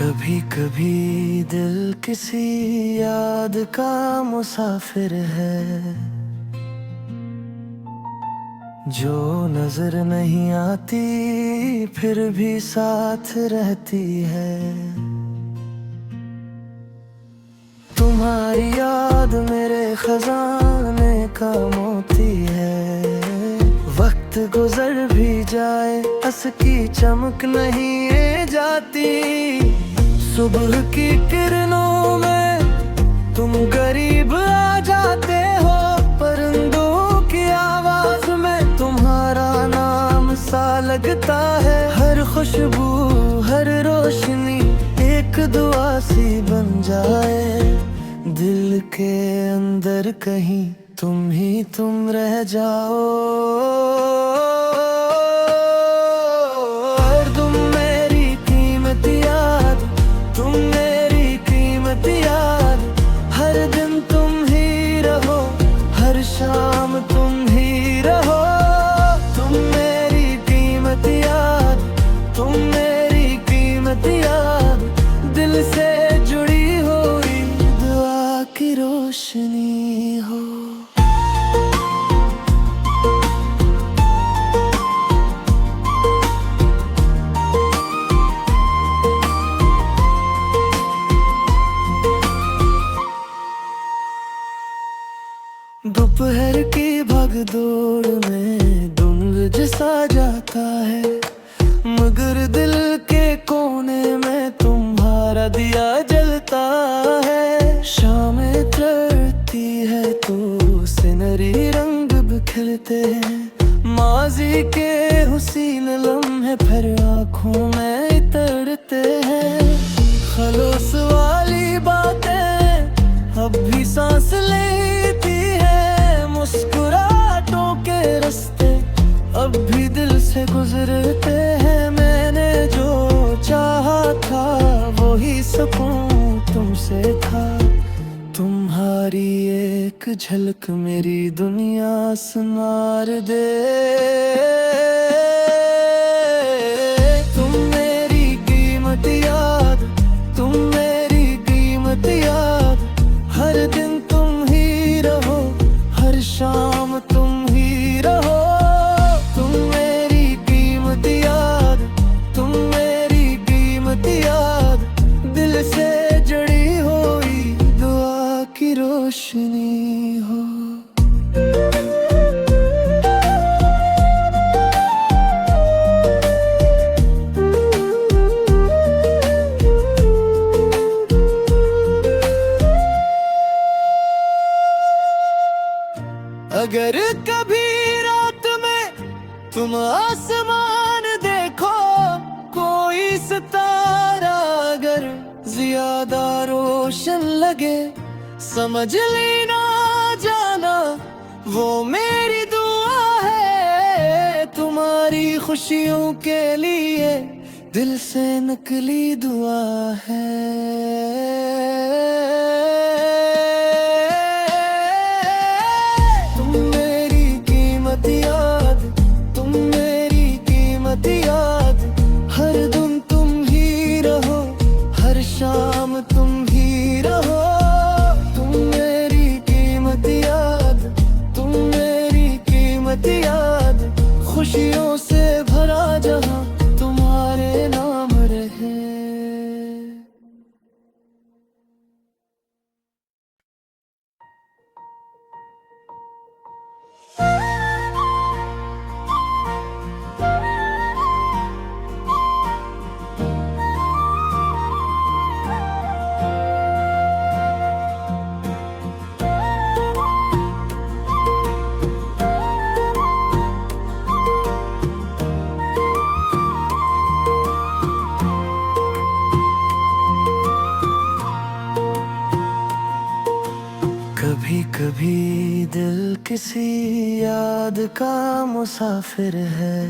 कभी कभी दिल किसी याद का मुसाफिर है, जो नजर नहीं आती फिर भी साथ रहती है। तुम्हारी याद मेरे खजाने का मोती है। वक्त गुजर भी जाए उसकी चमक नहीं जाती। सुबह की किरणों में तुम करीब आ जाते हो। परिंदों की आवाज में तुम्हारा नाम सा लगता है। हर खुशबू हर रोशनी एक दुआ सी बन जाए। दिल के अंदर कहीं तुम ही तुम रह जाओ। और तुम मेरी कीमती याद, तुम मेरी कीमती याद। हर दिन तुम ही रहो, हर शाम तुम ही रहो। तुम मेरी कीमती याद, तुम मेरी कीमती याद। दिल से जुड़ी हुई दुआ की रोशनी हो। दोपहर की भगदौड़ में धुंध जैसा जाता है, मगर दिल के कोने में तुम्हारा दिया जलता है। शामें चढ़ती है तो सिनरी रंग बिखरते हैं। माजी के हुसीन लम्हे फिर आँखों में इतरते हैं। खलोस वाली बातें अब भी सांस लेती है। मुस्कुराहटों के रास्ते अब भी दिल से गुजरते हैं। मैंने जो चाहा था वही सुकून तुमसे था। तुम्हारी एक झलक मेरी दुनिया संवार दे। तुम मेरी कीमती याद, तुम मेरी कीमती याद। हर दिन तुम ही रहो, हर शाम तुम ही रहो। तुम मेरी कीमती याद, तुम मेरी कीमती याद। दिल से जड़ी हुई दुआ की रोशनी हो। अगर कभी रात में तुम आसमान देखो, कोई सितारा अगर ज्यादा रोशन लगे, समझ लेना जाना वो मेरी दुआ है। तुम्हारी खुशियों के लिए दिल से निकली दुआ है। हर दिन तुम ही रहो, हर शाम तुम ही रहो। तुम मेरी कीमती याद, तुम मेरी कीमती याद। खुशियों से भरा जहां तुम्हारे नाम रहे। कभी कभी दिल किसी याद का मुसाफिर है,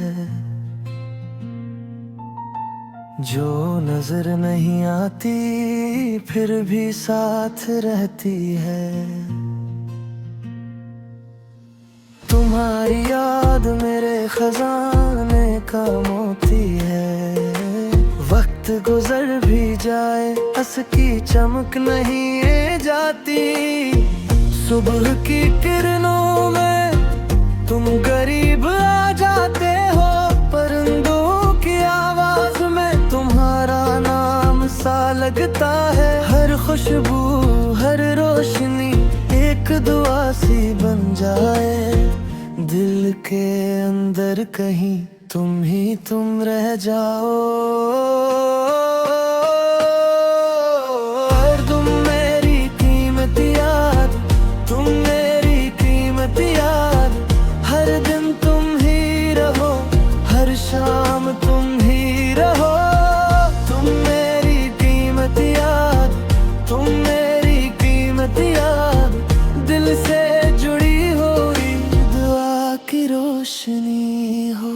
जो नजर नहीं आती फिर भी साथ रहती है। तुम्हारी याद मेरे खजाने का मोती है। वक्त वक्त गुजर भी जाए हंस की चमक नहीं ये जाती। सुबह की किरणों में तुम करीब आ जाते हो, परिंदों की आवाज में तुम्हारा नाम सा लगता है। हर खुशबू हर रोशनी एक दुआ सी बन जाए, दिल के अंदर कहीं तुम ही तुम रह जाओ। और तुम मेरी कीमत याद, तुम मेरी कीमत याद, हर दिन तुम ही रहो, हर शाम तुम ही रहो। तुम मेरी कीमत याद, तुम मेरी कीमत याद, दिल से जुड़ी हुई दुआ की रोशनी हो।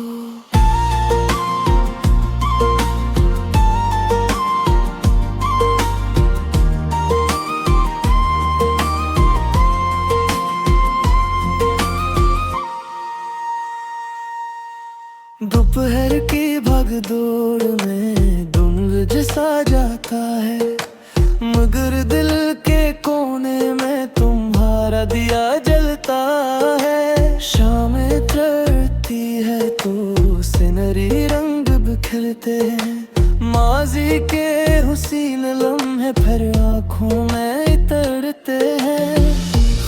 दोपहर की भगदौड़ में धुंध जैसा जाता है, मगर दिल के कोने में तुम्हारा दिया जलता है। शामें चढ़ती है तो सिनरी रंग बिखरते हैं, माजी के हुसीन लम्हे फिर आँखों में इतरते हैं।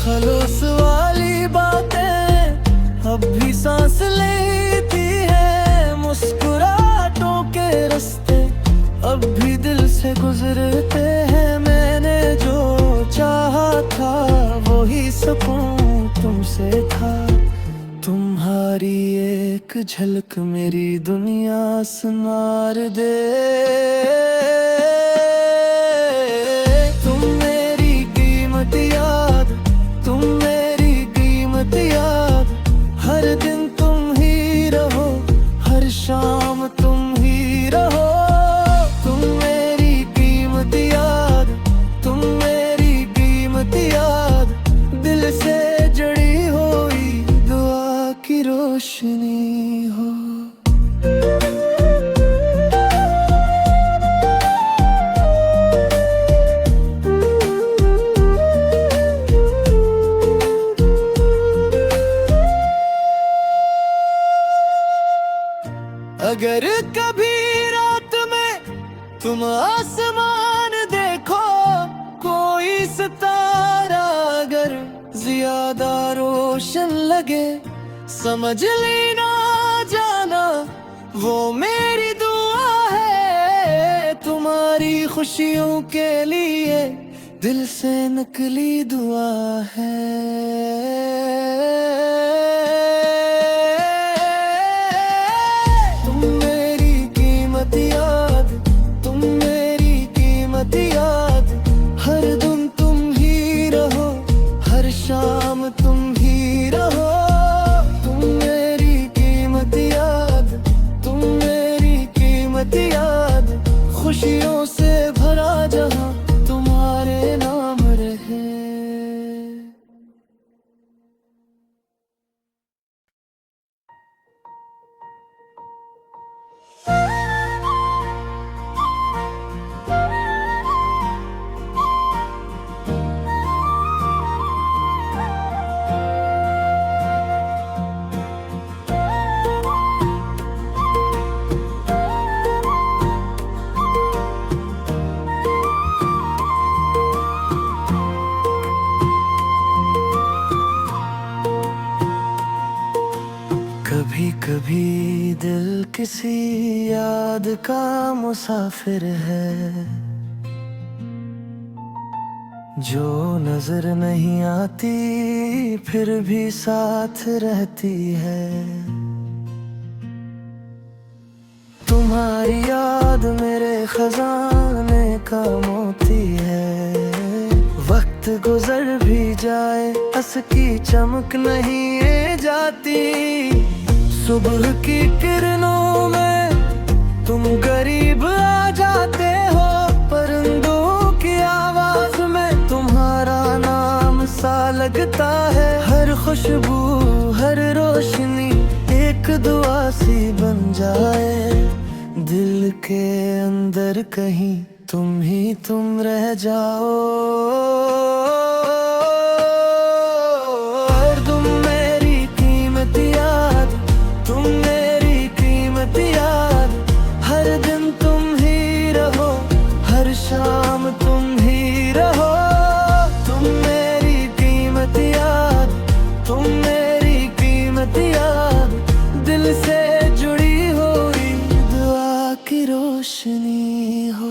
खलोस वाली बातें अब भी सांस लेती है, मुस्कुराहटों के रास्ते अब भी दिल से गुजरते हैं। मैंने जो चाहा था वही सकूं तुमसे था, तुम्हारी एक झलक मेरी दुनिया संवार दे। तुम मेरी कीमत याद, तुम मेरी कीमत याद, हर दिन तुम ही रहो, हर शाम तुम ही रहो। तुम मेरी कीमत याद, तुम मेरी कीमत याद, दिल से जड़ी हुई दुआ की रोशनी हो। अगर कभी रात में तुम आसमान देखो, कोई सितारा अगर ज्यादा रोशन लगे, समझ लेना जाना वो मेरी दुआ है। तुम्हारी खुशियों के लिए दिल से निकली दुआ है। हर दिन तुम ही रहो, हर शाम तुम ही रहो। तुम मेरी कीमत याद, तुम मेरी कीमत याद, खुशियों से भरा जहां तुम्हारे नाम रहे। कभी कभी दिल किसी याद का मुसाफिर है, जो नजर नहीं आती फिर भी साथ रहती है। तुम्हारी याद मेरे खजाने का मोती है, वक्त गुजर भी जाए हंस की चमक नहीं ये जाती। सुबह की किरणों में तुम करीब आ जाते हो, परिंदों की आवाज में तुम्हारा नाम सा लगता है। हर खुशबू हर रोशनी एक दुआ सी बन जाए, दिल दिल के अंदर कहीं तुम ही तुम रह जाओ। और तुम मेरी कीमत याद, तुम मेरी कीमत याद, हर दिन तुम ही रहो, हर शाम तुम ही रहो। तुम मेरी कीमत याद, तुम मेरी कीमत याद, दिल से जुड़ी हुई दुआ की रोशनी हो।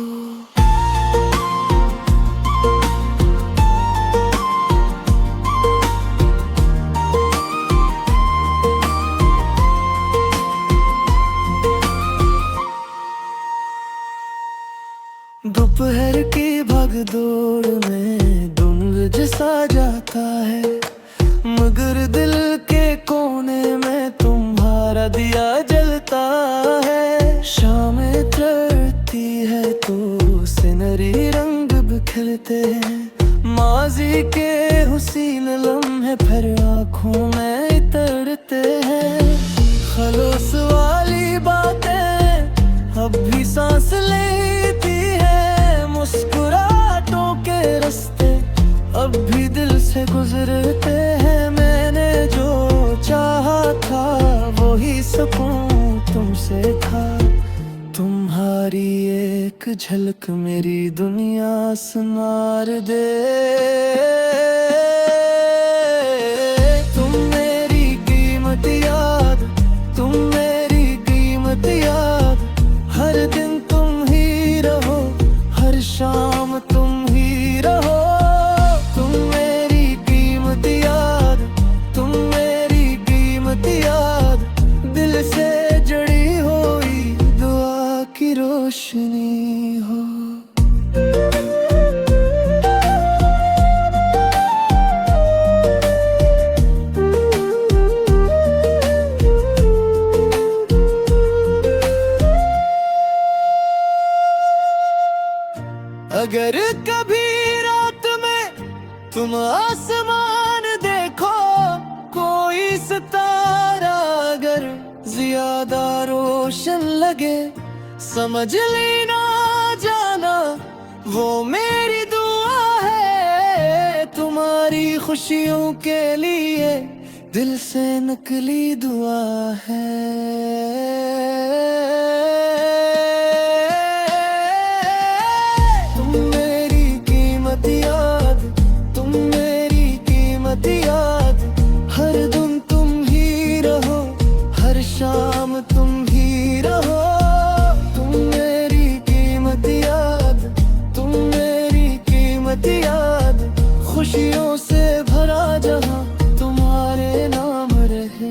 दोपहर की भगदौड़ में धुंध जैसा जाता है, मगर दिल के कोने में तुम्हारा दिया जलता है। शामें चढ़ती है तो सिनरी रंग बिखरते हैं, माजी के हुसीन लम्हे फिर आँखों में इतरते हैं। खलोस वाली बातें अब भी सांस लेती है, मुस्कुराहटों के रास्ते अब भी दिल से गुजरते हैं। मैंने जो चाहा था वो ही सकूं तुमसे था, तुम्हारी एक झलक मेरी दुनिया संवार दे। तुम मेरी कीमत याद, तुम मेरी कीमत याद, हर दिन तुम ही रहो, हर शाम तुम ही रहो। तुम मेरी कीमत याद, तुम मेरी कीमत याद, दिल से जुड़ी हुई दुआ की रोशनी हो। अगर कभी रात में तुम आसमान देखो, कोई सितारा अगर ज्यादा रोशन लगे, समझ लेना जाना वो मेरी दुआ है। तुम्हारी खुशियों के लिए दिल से निकली दुआ है। याद, हर दिन तुम ही रहो, हर शाम तुम ही रहो। तुम मेरी कीमत याद, तुम मेरी कीमत याद, खुशियों से भरा जहां तुम्हारे नाम रहे।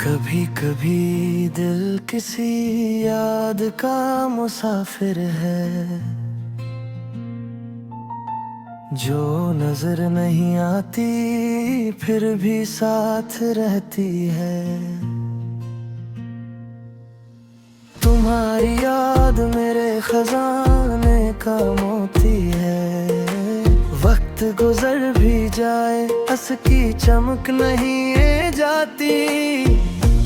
कभी कभी दिल किसी याद का मुसाफिर है, जो नजर नहीं आती फिर भी साथ रहती है। तुम्हारी याद मेरे खजाने का मोती है, वक्त गुजर भी जाए उसकी चमक नहीं जाती।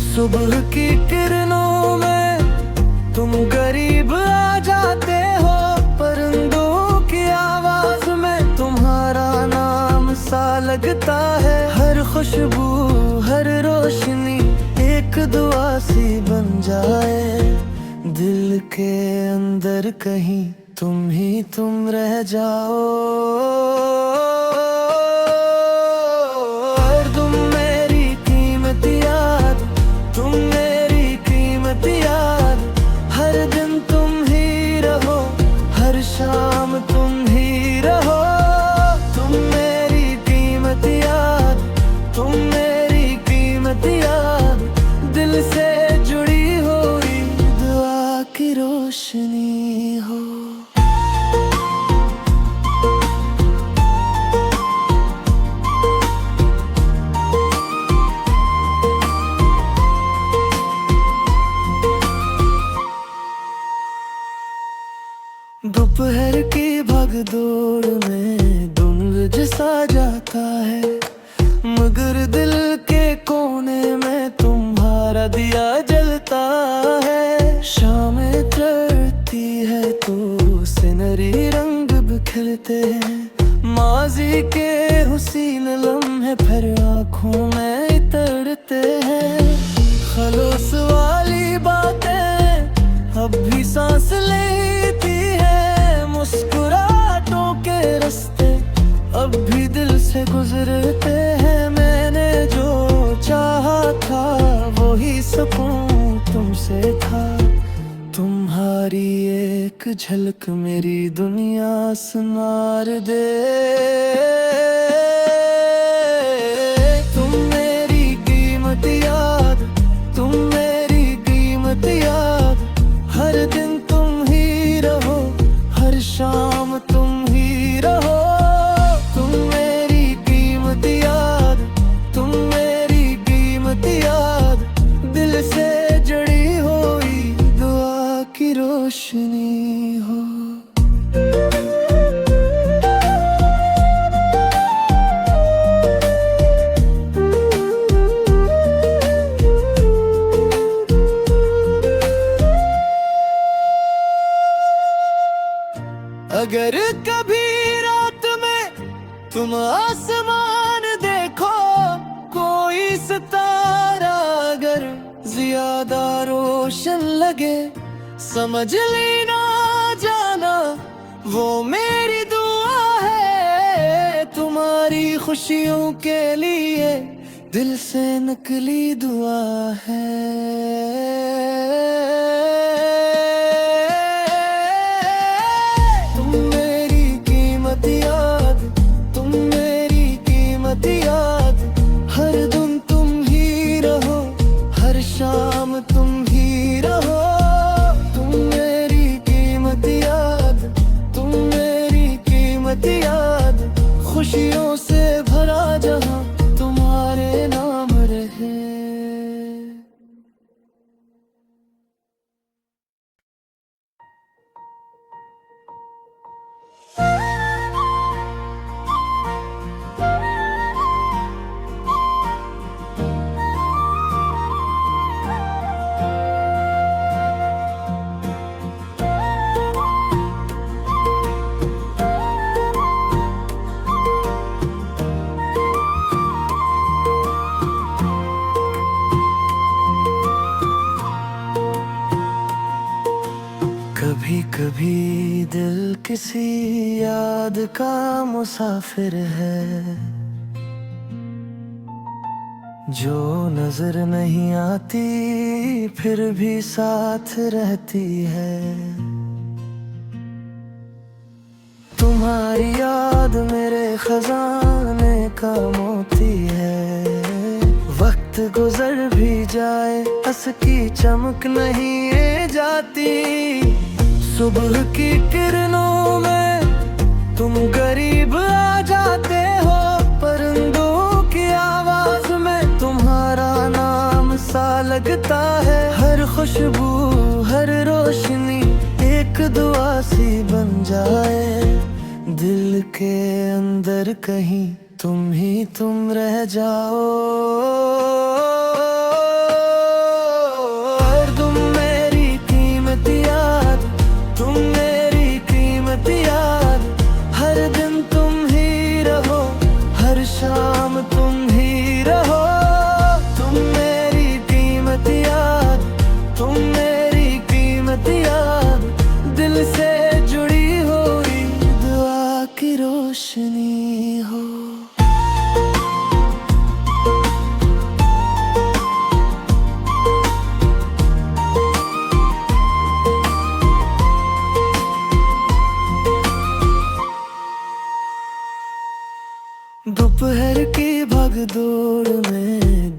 सुबह की किरणों में तुम करीब आ जाते हो, परिंदों की आवाज में तुम्हारा नाम सा लगता है। हर खुशबू हर रोशनी एक दुआ सी बन जाए, दिल के अंदर कहीं तुम ही तुम रह जाओ। और तुम मेरी कीमत याद, तुम मेरी कीमत याद, हर दिन तुम ही रहो, हर शाम तुम ही रहो। तुम मेरी कीमत याद, तुम मेरी कीमत याद, दोपहर की भगदौड़ में धुंध जैसा जाता है, मगर दिल के कोने में तुम्हारा दिया जलता है। शामें चढ़ती है तो सिनरी रंग बिखरते हैं, माजी के हुसीन लम्हे फिर आँखों में इतरते हैं। खलोस वाली बातें अब भी सांस लेती है, मुस्कुराहटों के रास्ते अब भी दिल से गुजरते हैं। मैंने जो चाहा था वही सुकून तुमसे था, तुम्हारी एक झलक मेरी दुनिया संवार दे। तुम मेरी कीमत याद, तुम मेरी कीमत याद, हर दिन तुम ही रहो, हर शाम तुम ही रहो। तुम मेरी कीमत याद, तुम मेरी कीमत याद, दिल से जुड़ी हुई दुआ की रोशनी हो। अगर कभी रात में तुम आसमान देखो, कोई सितारा अगर ज्यादा रोशन लगे, समझ लेना जाना वो मेरी दुआ है। तुम्हारी खुशियों के लिए दिल से निकली दुआ है। तुम मेरी कीमत याद, तुम मेरी कीमत याद, हर दिन तुम ही रहो, हर शाम तुम ही रहो। तुम मेरी कीमत याद, तुम मेरी कीमत याद, खुशियों से भरा जहां तुम्हारे नाम रहे। कभी कभी दिल किसी याद का मुसाफिर है, जो नजर नहीं आती फिर भी साथ रहती है। तुम्हारी याद मेरे खजाने का मोती है, वक्त गुजर भी जाए उसकी चमक नहीं जाती। सुबह की किरणों में तुम करीब आ जाते हो, परिंदों की आवाज में तुम्हारा नाम सा लगता है। हर खुशबू हर रोशनी एक दुआ सी बन जाए, दिल के अंदर कहीं तुम ही तुम रह जाओ। तुम मेरी कीमत याद, तुम मेरी कीमत याद, हर दिन तुम ही रहो, हर शाम तुम ही रहो। तुम मेरी कीमत याद, तुम मेरी कीमत याद, दिल से जुड़ी हुई दुआ की रोशनी हो। दोपहर की भगदौड़ में